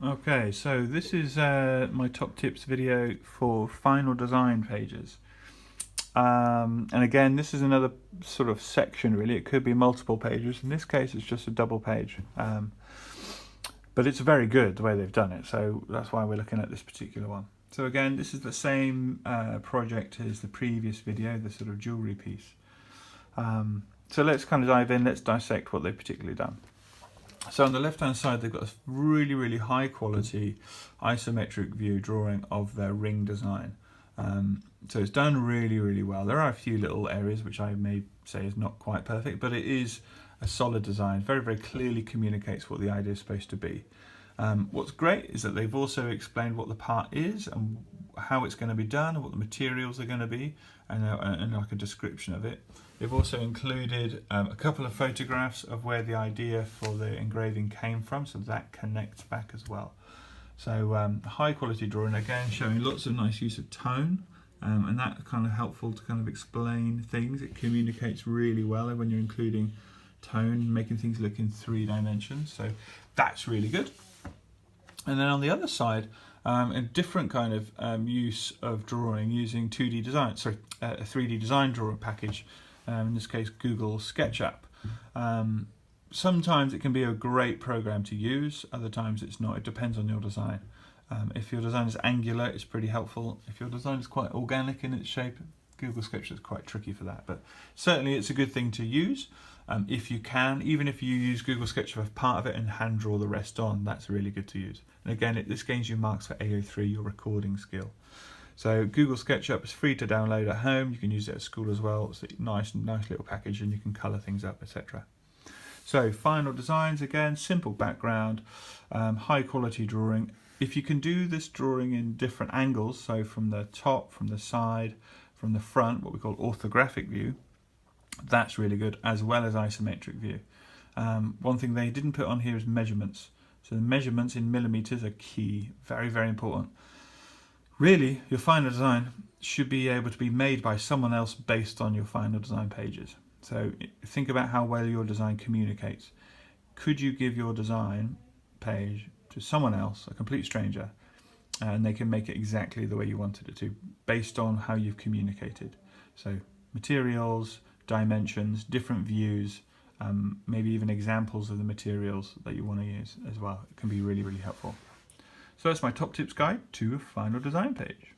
Okay, so this is my top tips video for final design pages. And again, this is another sort of section really. It could be multiple pages. In this case, it's just a double page. But it's very good the way they've done it, so that's why we're looking at this particular one. So again, this is the same project as the previous video, the sort of jewellery piece. So let's kind of dive in, let's dissect what they've particularly done. So on the left hand side they've got a really high quality isometric view drawing of their ring design. So it's done really well. There are a few little areas which I may say is not quite perfect, but it is a solid design, very clearly communicates what the idea is supposed to be. What's great is that they've also explained what the part is and how it's going to be done and what the materials are going to be, and like a description of it. They've also included a couple of photographs of where the idea for the engraving came from, so that connects back as well. So high quality drawing, again showing lots of nice use of tone, and that's kind of helpful to kind of explain things. It communicates really well when you're including tone, making things look in 3 dimensions, so that's really good. And then on the other side, a different kind of use of drawing using 2D design, a 3D design drawing package, in this case Google SketchUp. Sometimes it can be a great program to use, other times it's not. It depends on your design. If your design is angular, it's pretty helpful. If your design is quite organic in its shape, Google SketchUp is quite tricky for that, but certainly it's a good thing to use. If you can, even if you use Google SketchUp as part of it and hand draw the rest on, that's really good to use. And again, this gains you marks for AO3, your recording skill. So Google SketchUp is free to download at home. You can use it at school as well. It's a nice little package, and you can colour things up, etc. So final designs, again, simple background, high quality drawing. If you can do this drawing in different angles, so from the top, from the side, from the front, what we call orthographic view, that's really good, as well as isometric view. One thing they didn't put on here is measurements. So the measurements in millimeters are key, very important. Really, your final design should be able to be made by someone else based on your final design pages. So think about how well your design communicates. Could you give your design page to someone else, a complete stranger, and they can make it exactly the way you wanted it to, based on how you've communicated? So materials, dimensions, different views, maybe even examples of the materials that you want to use as well. It can be really helpful. So that's my top tips guide to a final design page.